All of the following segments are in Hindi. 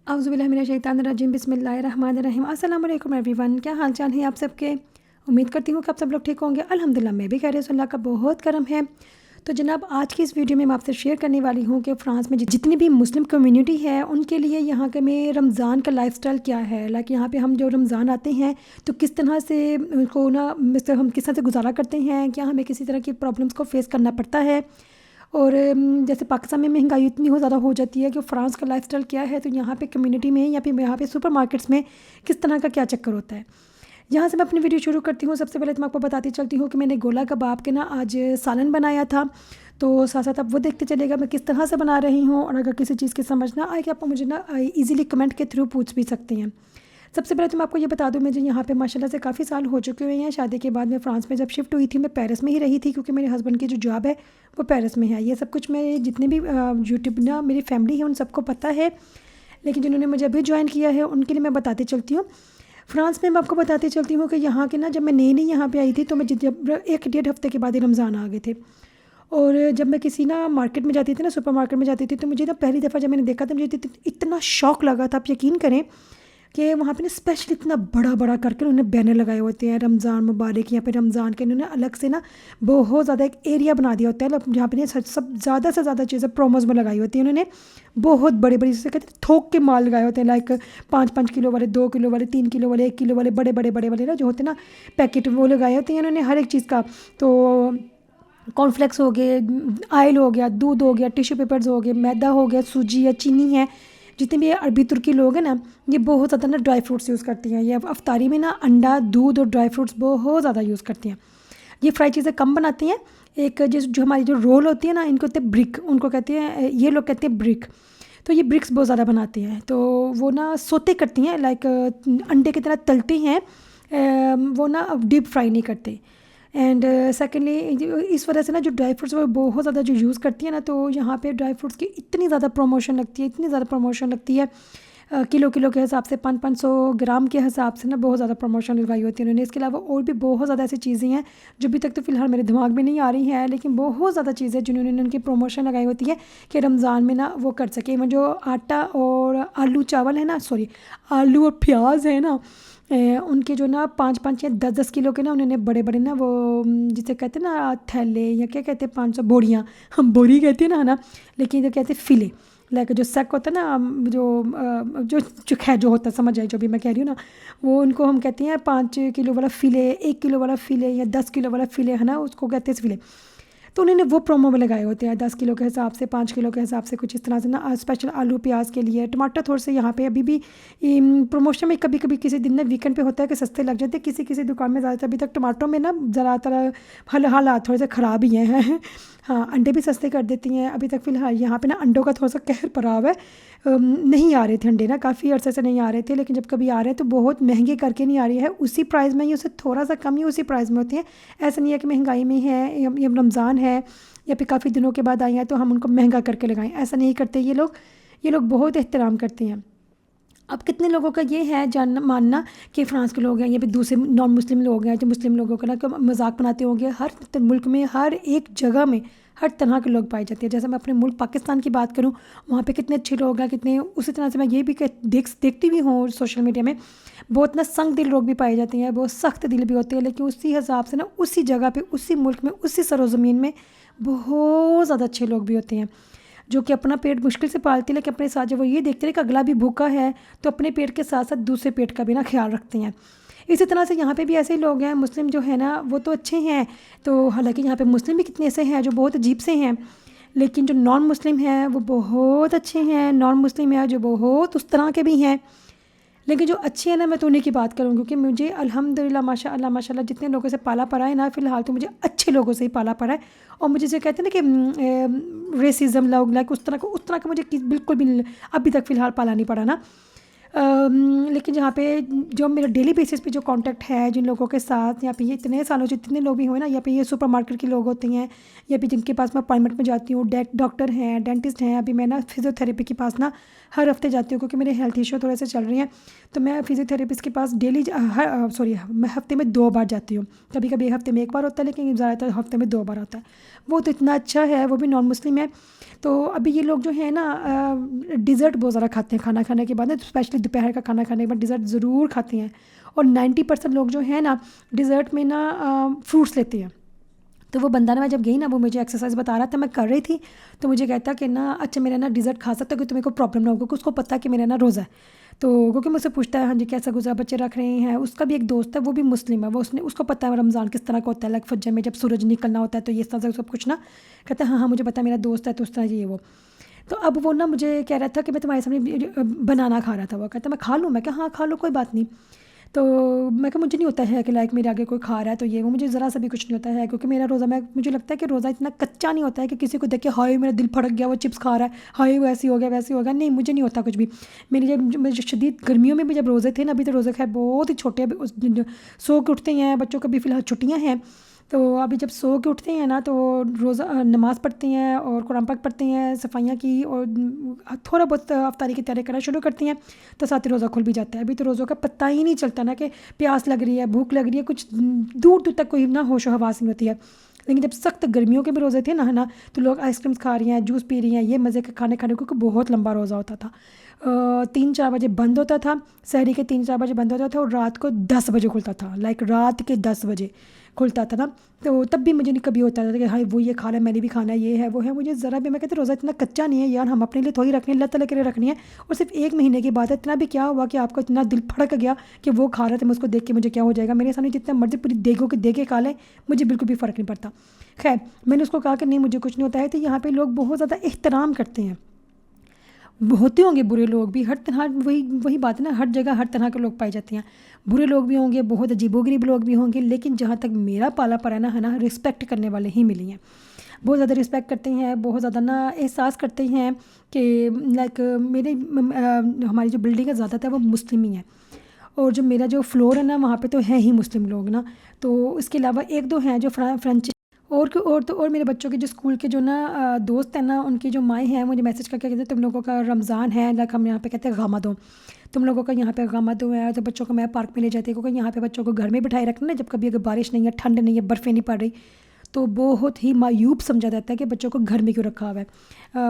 औज़ुबिल्लाहिमिनश्शैतानिर्रजीम बिस्मिल्लाहिर्रहमानिर्रहीम। अस्सलाम वालेकुम एवरीवन, क्या हाल चाल है आप सबके। उम्मीद करती हूँ कि आप सब लोग ठीक होंगे। अल्हम्दुलिल्लाह मैं भी खैरियत, अल्लाह का बहुत करम है। तो जनाब, आज की इस वीडियो में मैं आपसे शेयर करने वाली हूँ कि फ़्रांस में जितनी भी मुस्लिम कम्युनिटी है उनके लिए यहाँ के में रमज़ान का लाइफ़स्टाइल क्या है। लाइक यहाँ पे हम जो रमज़ान आते हैं तो किस तरह से उनको ना मतलब हम किस तरह से गुजारा करते हैं, क्या हमें किसी तरह की प्रॉब्लम्स को फ़ेस करना पड़ता है। और जैसे पाकिस्तान में महंगाई इतनी हो ज़्यादा हो जाती है कि फ़्रांस का लाइफ़स्टाइल क्या है, तो यहाँ पे कम्युनिटी में या फिर यहाँ पे सुपरमार्केट्स में किस तरह का क्या चक्कर होता है। यहाँ से मैं अपनी वीडियो शुरू करती हूँ। सबसे पहले तो मैं आपको बताती चलती हूँ कि मैंने गोला कबाब के ना आज सालन बनाया था, तो साथ साथ आप वो देखते चलेगा मैं किस तरह से बना रही हूँ। और अगर किसी चीज़ की समझ ना आए कि आप मुझे ना ईज़िली कमेंट के थ्रू पूछ भी सकते हैं। सबसे पहले तो मैं आपको ये बता दूँ, मुझे यहाँ पे माशाल्लाह से काफ़ी साल हो चुके हुए हैं। शादी के बाद मैं फ़्रांस में जब शिफ्ट हुई थी मैं पेरिस में ही रही थी, क्योंकि मेरे हस्बैंड की जो जॉब है वो पेरिस में है। ये सब कुछ मेरे जितने भी यूट्यूब ना मेरी फैमिली है उन सबको पता है, लेकिन जिन्होंने मुझे अभी ज्वाइन किया है उनके लिए मैं बताती चलती हूँ। फ़्रांस में मैं आपको बताती चलती हूँ कि यहाँ के ना जब मैं नई नई यहाँ पे आई थी तो मैं जब 1 डेढ़ हफ़्ते के बाद ही रमज़ान आ गए थे। और जब मैं किसी ना मार्केट में जाती थी ना, सुपर मार्केट में जाती थी, तो मुझे ना पहली दफ़ा जब मैंने देखा था मुझे इतना शौक लगा था, आप यकीन करें कि वहाँ पे ना स्पेशल इतना बड़ा बड़ा करके उन्होंने बैनर लगाए होते हैं रमज़ान मुबारक। यहाँ पे रमज़ान के उन्होंने अलग से ना बहुत ज़्यादा एक एरिया बना दिया होता है जहाँ पे सब ज़्यादा से ज़्यादा चीज़ें प्रोमोज में लगाई होती हैं उन्होंने। बहुत बड़े बड़े जैसे कहते हैं थोक के माल लगाए होते हैं, लाइक 5-5 किलो वाले, 2 किलो वाले, 3 किलो वाले, 1 किलो वाले, बड़े बड़े बड़े वाले ना जो होते हैं ना पैकेट, वो लगाए होते हैं उन्होंने हर एक चीज़ का। तो कॉर्नफ्लेक्स हो गए, ऑयल हो गया, दूध हो गया, टिश्यू पेपर्स हो गए, मैदा हो गया, सूजी है, चीनी है। जितने भी अरबी तुर्की लोग हैं ना, ये बहुत ज़्यादा ना ड्राई फ्रूट्स यूज़ करती हैं। ये अफ्तारी में ना अंडा, दूध और ड्राई फ्रूट्स बहुत ज़्यादा यूज़ करती हैं। ये फ्राई चीज़ें कम बनाती हैं। एक जो हमारी जो रोल होती है ना, इनको कहते हैं ब्रिक, उनको कहते हैं, ये लोग कहते हैं ब्रिक। तो ये ब्रिक्स बहुत ज़्यादा बनाती हैं, तो वो ना सोते करती हैं, लाइक अंडे की तरह तलती हैं। वो ना डीप फ्राई नहीं करते। एंड सेकेंडली इस वजह से ना जो ड्राई फ्रूट्स वो बहुत ज़्यादा जो यूज़ करती है ना, तो यहाँ पे ड्राई फ्रूट्स की इतनी ज़्यादा प्रमोशन लगती है, इतनी ज़्यादा प्रमोशन लगती है। किलो किलो के हिसाब से, 500-500 ग्राम के हिसाब से ना बहुत ज़्यादा प्रमोशन लगाई होती है उन्होंने। इसके अलावा और भी बहुत ज़्यादा ऐसी चीज़ें हैं जो अभी तक तो फ़िलहाल मेरे दिमाग में नहीं आ रही हैं, लेकिन बहुत ज़्यादा चीज़ें जिन्होंने उनकी प्रमोशन लगाई होती है कि रमज़ान में ना वो कर सके। इवन जो आटा और आलू चावल है ना, सॉरी आलू और प्याज है ना, उनके जो ना 5-5 या 10-10 किलो के ना उन्होंने बड़े बड़े ना वो जिसे कहते हैं ना थैले, या क्या कहते हैं, 500 बोरियाँ, हम बोरी कहते हैं ना, है ना, लेकिन इधर कहते हैं फिले। लाइक जो सेक होता है ना, जो खैर जो होता है, समझ आए जो भी मैं कह रही हूँ ना, वो उनको हम कहते हैं 5 किलो वाला फ़िले, 1 किलो वाला फ़िले या 10 किलो वाला फ़िले, है ना, उसको कहते हैं फ़िले। तो उन्होंने वो प्रोमो में लगाए होते हैं 10 किलो के हिसाब से, 5 किलो के हिसाब से, कुछ इस तरह से ना स्पेशल आलू प्याज के लिए। टमाटर थोड़े से यहाँ पे अभी भी प्रमोशन में कभी कभी किसी दिन ना वीकेंड पे होता है कि सस्ते लग जाते हैं किसी किसी दुकान में। ज़्यादातर अभी तक टमाटरों में ना ज़्यादातर हालात थोड़े से ख़राब ही हैं। हाँ, अंडे भी सस्ते कर देती हैं। अभी तक फ़िलहाल यहाँ पे ना अंडों का थोड़ा सा कहर पड़ा हुआ है। नहीं आ रहे थे अंडे ना, काफ़ी अर्से से नहीं आ रहे थे, लेकिन जब कभी आ रहे हैं तो बहुत महंगे करके नहीं आ रही है, उसी प्राइस में ही, उससे थोड़ा सा कम ही उसी प्राइस में होती हैं। ऐसा नहीं है कि महंगाई में है या रमज़ान है या फिर काफ़ी दिनों के बाद आई हैं तो हम उनको महंगा करके लगाएं, ऐसा नहीं करते ये लोग। ये लोग बहुत एहतराम करते हैं। अब कितने लोगों का ये है मानना कि फ़्रांस के लोग हैं या फिर दूसरे नॉन मुस्लिम लोग हैं जो मुस्लिम लोगों का ना मजाक बनाते होंगे। हर मुल्क में, हर एक जगह में हर तरह के लोग पाए जाते हैं। जैसे मैं अपने मुल्क पाकिस्तान की बात करूं, वहाँ पे कितने अच्छे लोग हैं, कितने, उसी तरह से मैं ये भी देखती भी हूँ सोशल मीडिया में, बहुत ना संग दिल लोग भी पाए जाते हैं, बहुत सख्त दिल भी होते हैं, लेकिन उसी हिसाब से ना उसी जगह पर, उसी मुल्क में, उसी सरोज़मीन में बहुत ज़्यादा अच्छे लोग भी होते हैं जो कि अपना पेट मुश्किल से पालते हैं, लेकिन अपने साथ जब वो ये देखते हैं कि अगला भी भूखा है तो अपने पेट के साथ साथ दूसरे पेट का भी ना ख्याल रखते हैं। इसी तरह से यहाँ पे भी ऐसे ही लोग हैं। मुस्लिम जो है ना वो तो अच्छे हैं, तो हालांकि यहाँ पे मुस्लिम भी कितने ऐसे हैं जो बहुत अजीब से हैं, लेकिन जो नॉन मुस्लिम हैं वो बहुत अच्छे हैं। नॉन मुस्लिम है जो बहुत उस तरह के भी हैं, लेकिन जो अच्छे हैं ना मैं तो उन्हीं की बात करूँ, क्योंकि मुझे अल्हम्दुलिल्लाह माशाल्लाह जितने लोगों से पाला पड़ा है ना, फ़िलहाल तो मुझे अच्छे लोगों से ही पाला पड़ा है। और मुझे जो कहते हैं ना कि रेसिज्म लोग, लाइक उस तरह का मुझे बिल्कुल भी अभी तक फ़िलहाल पाला नहीं पड़ा ना। लेकिन जहाँ पे जो मेरा डेली बेसिस पे जो कांटेक्ट है जिन लोगों के साथ, यहाँ पे ये इतने सालों से जितने लोग भी हुए ना, यहाँ पे ये सुपरमार्केट के लोग होते हैं, या फिर जिनके पास मैं अपॉइंटमेंट में जाती हूँ, डॉक्टर हैं, डेंटिस्ट हैं। अभी मैं ना फिजियोथेरेपी के पास ना हर हफ्ते जाती हूँ क्योंकि मेरे हेल्थ इशू थोड़े से चल रही हैं। तो मैं फिजियोथेरेपिस्ट के पास डेली मैं हफ्ते में 2 बार जाती हूँ। कभी कभी हफ्ते में 1 बार होता है, लेकिन ज़्यादातर हफ्ते में 2 बार होता है। वो तो इतना अच्छा है, वो भी नॉन मुस्लिम है। तो अभी ये लोग जो है ना डिज़र्ट बहुत ज़्यादा खाते हैं खाना खाने के बाद ना, स्पेशली दोपहर का खाना खाने के बाद डिज़र्ट ज़रूर खाते हैं। और 90% लोग जो है ना डिज़र्ट में ना फ्रूट्स लेते हैं। तो वो बंदा ना, मैं जब गई ना, वो मुझे एक्सरसाइज बता रहा था, मैं कर रही थी, तो मुझे कहता कि ना अच्छा मेरा ना डिज़र्ट खा सकता है कि तुम्हें कोई प्रॉब्लम ना हो, क्योंकि उसको पता है कि मेरा ना रोज़ा है। तो क्योंकि मुझसे पूछता है हाँ जी कैसा गुजरा, बच्चे रख रहे हैं। उसका भी एक दोस्त है, वो भी मुस्लिम है, वो उसको पता है रमज़ान किस तरह का होता है, लाइक फज्र में जब सूरज निकलना होता है तो ये तरह सब कुछ ना। कहता है हाँ हाँ मुझे पता है, मेरा दोस्त है, तो उस तरह ये वो। तो अब वो ना मुझे कह रहा था कि मैं तुम्हारे सामने बनाना खा रहा था। वो कहता मैं खा लूँ, मैं कहा हाँ खा लो कोई बात नहीं। तो मैं कहा मुझे नहीं होता है कि लाइक मेरे आगे कोई खा रहा है तो ये वो, मुझे ज़रा सा भी कुछ नहीं होता है, क्योंकि मेरा रोज़ा, मुझे लगता है कि रोज़ा इतना कच्चा नहीं होता है कि किसी को देख के हाय मेरा दिल फड़क गया, वो चिप्स खा रहा है, हाय वो ऐसी हो गया वैसे हो गया। नहीं, मुझे नहीं होता कुछ भी। मेरे शदीद गर्मियों में भी जब रोज़े थे ना, अभी तो रोज़े खैर बहुत ही छोटे, अभी सो के उठते हैं बच्चों को, भी फ़िलहाल छुट्टियाँ हैं। तो अभी जब सो के उठते हैं ना तो रोज़ा नमाज़ पढ़ते हैं और कुरान पाक पढ़ते हैं, सफाइयाँ की, और थोड़ा बहुत अफ्तारी की तैयारी करना शुरू करते हैं, तो साथ ही रोज़ा खुल भी जाता है। अभी तो रोज़ों का पता ही नहीं चलता ना कि प्यास लग रही है, भूख लग रही है, कुछ दूर दूर तक कोई ना होशो हवास नहीं होती है। लेकिन जब सख्त गर्मियों के भी रोज़े थे ना तो लोग आइसक्रीम्स खा रही हैं, जूस पी रही हैं, ये मज़े के खाने क्योंकि बहुत लंबा रोज़ा होता था। 3-4 बजे बंद होता था, सहरी के 3-4 बजे बंद होता था, और रात को 10 बजे खुलता था, लाइक रात के 10 बजे खुलता था ना। तो तब भी मुझे नहीं कभी होता था कि हाँ वो ये खा रहा है मैंने भी खाना है, ये है वो है। मुझे ज़रा भी, मैं कहती रोज़ा इतना कच्चा नहीं है यार, हम अपने लिए थोड़ी रखनी है, अल्लाह ताला के लिए रखनी है। और सिर्फ 1 महीने की बात है, इतना भी क्या हुआ कि आपको इतना दिल फड़क गया कि वो खा रहा था, मैं उसको देख के मुझे क्या हो जाएगा। मेरे सामने जितना मर्जी पूरी देगों के देगे खा लें, मुझे बिल्कुल भी फ़र्क नहीं पड़ता। खैर मैंने उसको कहा कि नहीं मुझे कुछ नहीं होता है। तो यहाँ पर लोग बहुत ज़्यादा एहतराम करते हैं। होते होंगे बुरे लोग भी, हर तरह, वही वही बात है ना, हर जगह हर तरह के लोग पाए जाते हैं। बुरे लोग भी होंगे, बहुत अजीबोगरीब लोग भी होंगे, लेकिन जहाँ तक मेरा पाला पड़ा है ना रिस्पेक्ट करने वाले ही मिले हैं। बहुत ज़्यादा रिस्पेक्ट करते हैं, बहुत ज़्यादा ना एहसास करते हैं कि लाइक हमारी जो बिल्डिंग है ज़्यादातर वो मुस्लिम ही है, और जो मेरा जो फ्लोर है ना वहाँ पे तो है ही मुस्लिम लोग ना। तो इसके अलावा 1-2 हैं जो फ्रेंच, और मेरे बच्चों के जो स्कूल के जो ना दोस्त हैं ना, उनकी जो माएँ हैं मुझे मैसेज करके कहते हैं तुम लोगों का रमज़ान है, लाइक हम यहाँ पे कहते हैं गामा दो, तुम लोगों का यहाँ पे गामा दो है। तो बच्चों को मैं पार्क में ले जाती हूँ, क्योंकि यहाँ पे बच्चों को घर में बिठाए रखना ना, जब कभी अगर बारिश नहीं है, ठंड नहीं है, बर्फ़ें नहीं पड़ रही, तो बहुत ही मायूब समझा जाता है कि बच्चों को घर में क्यों रखा हुआ है।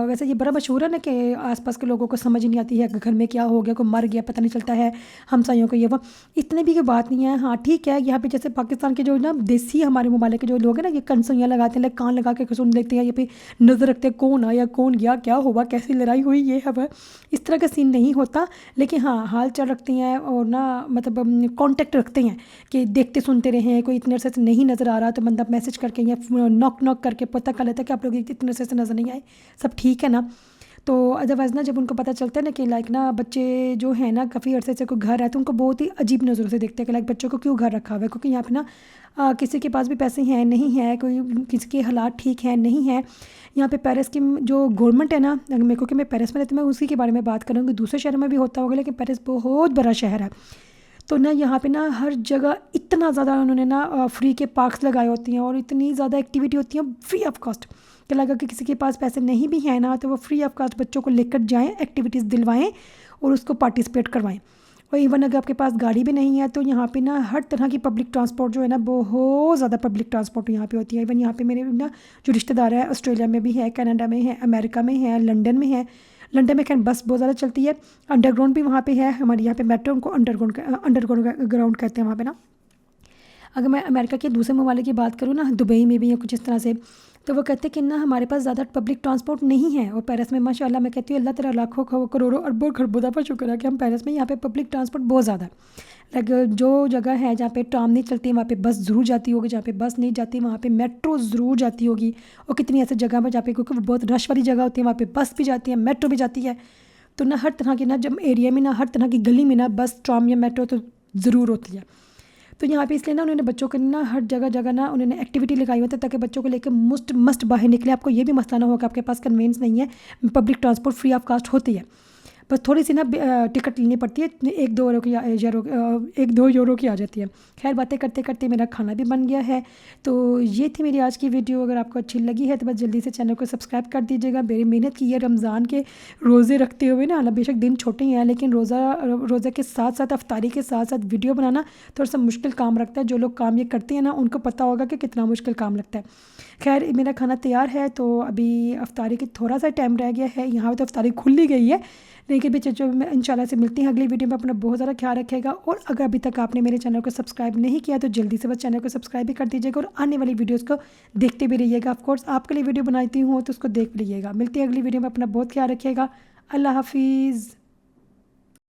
वैसे ये बड़ा मशहूर है ना कि आसपास के लोगों को समझ ही नहीं आती है कि घर में क्या हो गया, कोई मर गया पता नहीं चलता है, हमसायों को ये वो, इतने भी की बात नहीं है। हाँ ठीक है, यहाँ पे जैसे पाकिस्तान के जो ना देसी हमारे ममालिक के जो लोग हैं ना, ये कंसुइयाँ लगाते हैं, लाइक कान लगा के सुन लेते हैं, ये पे नज़र रखते हैं कौन आया कौन गया, क्या हुआ, कैसी लड़ाई हुई, ये है वह। इस तरह का सीन नहीं होता, लेकिन हाँ हाल चाल रखते हैं और ना मतलब कांटेक्ट रखते हैं कि देखते सुनते रहें। कोई इतने अरसे से नहीं नज़र आ रहा तो बंदा मैसेज करके या नॉक करके पता कर लेता है कि आप लोग इतने अरसे से नज़र नहीं आए, सब ठीक है ना। तो अदरवाइज़ ना जब उनको पता चलता है ना कि लाइक ना बच्चे जो है ना काफ़ी अरसे से कोई घर है, तो उनको बहुत ही अजीब नज़रों से देखते हैं कि लाइक बच्चों को क्यों घर रखा हुआ है, क्योंकि यहाँ पे ना किसी के पास भी पैसे हैं नहीं है, कोई किसी के हालात ठीक है नहीं है। यहाँ पे पेरिस की जो गवर्नमेंट है ना, मेरे को कि मैं पेरिस में रहती हूँ, मैं उसी के बारे में बात करूँगी, दूसरे शहर में भी होता होगा, लेकिन पेरिस बहुत बड़ा शहर है। तो ना यहाँ पे ना हर जगह इतना ज़्यादा उन्होंने ना फ्री के पार्क्स लगाए होती हैं, और इतनी ज़्यादा एक्टिविटी होती है फ्री ऑफ कॉस्ट, कि लगा कि किसी के पास पैसे नहीं भी हैं ना तो वो फ्री ऑफ कॉस्ट बच्चों को लेकर जाएं, एक्टिविटीज़ दिलवाएं और उसको पार्टिसिपेट करवाएं। और इवन अगर आपके पास गाड़ी भी नहीं है तो यहाँ पे ना हर तरह की पब्लिक ट्रांसपोर्ट जो है ना, बहुत ज़्यादा पब्लिक ट्रांसपोर्ट यहाँ पे होती है। इवन यहाँ पे मेरे ना जो रिश्तेदार है ऑस्ट्रेलिया में भी है, कनाडा में है, अमेरिका में है, लंदन में है। लंदन में खैर बस बहुत ज़्यादा चलती है, अंडरग्राउंड भी वहाँ पे है, हमारे यहाँ पे मेट्रो उनको अंडरग्राउंड कहते हैं वहाँ पे ना। अगर मैं अमेरिका के दूसरे ममालिक की बात करूँ ना, दुबई में भी या कुछ इस तरह से, तो वो कहते हैं कि ना हमारे पास ज़्यादा पब्लिक ट्रांसपोर्ट नहीं है। और पेरिस में माशाल्लाह मैं कहती हूँ अल्लाह तेरा लाखों करोड़ों अरबों खरबों दफ़ा शुक्र है कि हम पेरिस में यहाँ पे पब्लिक ट्रांसपोर्ट बहुत ज़्यादा है। लाइक जो जगह है जहाँ पे ट्राम नहीं चलती वहाँ पे बस ज़रूर जाती होगी, जहाँ पे बस नहीं जाती वहाँ पे मेट्रो ज़रूर जाती होगी। और कितनी ऐसी जगह पर जहाँ पे, क्योंकि वो बहुत रश वाली जगह होती है, वहाँ पे बस भी जाती है, मेट्रो भी जाती है। तो ना हर तरह की ना जब एरिया में ना हर तरह की गली में ना बस ट्राम या मेट्रो तो ज़रूर होती है। तो यहाँ पे इसलिए ना उन्होंने बच्चों के ना हर जगह ना उन्होंने एक्टिविटी लगाई होती है, ताकि बच्चों को लेकर मस्ट बाहर निकले। आपको ये भी मसला ना हो कि आपके पास कन्वेंस नहीं है, public transport free of cost होती है। बस थोड़ी सी ना टिकट लेनी पड़ती है, 1-2 यूरो की 1-2 यूरो की आ जाती है। खैर बातें करते करते मेरा खाना भी बन गया है। तो ये थी मेरी आज की वीडियो। अगर आपको अच्छी लगी है तो बस जल्दी से चैनल को सब्सक्राइब कर दीजिएगा। मेरी मेहनत की है रमज़ान के रोज़े रखते हुए ना, बेशक दिन छोटे ही हैं लेकिन रोज़े के साथ साथ अफ्तारी के साथ साथ वीडियो बनाना थोड़ा सा मुश्किल काम रखता है। जो लोग काम ये करते हैं ना उनको पता होगा कि कितना मुश्किल काम लगता है। खैर मेरा खाना तैयार है, तो अभी अफ्तारी की थोड़ा सा टाइम रह गया है। यहाँ पे तो अफ्तारी खुल ही गई है, लेकिन भी जो मैं इंशाल्लाह से मिलती हैं अगली वीडियो में। अपना बहुत ज़्यादा ख्याल रखेगा, और अगर अभी तक आपने मेरे चैनल को सब्सक्राइब नहीं किया तो जल्दी से बस चैनल को सब्सक्राइब भी कर दीजिएगा, और आने वाली वीडियोज़ को देखते भी रहिएगा। ऑफकोर्स आपके लिए वीडियो बनाती हूँ तो उसको देख लीजिएगा। मिलती है अगली वीडियो में, अपना बहुत ख्याल रखिएगा। अल्लाह हाफिज़।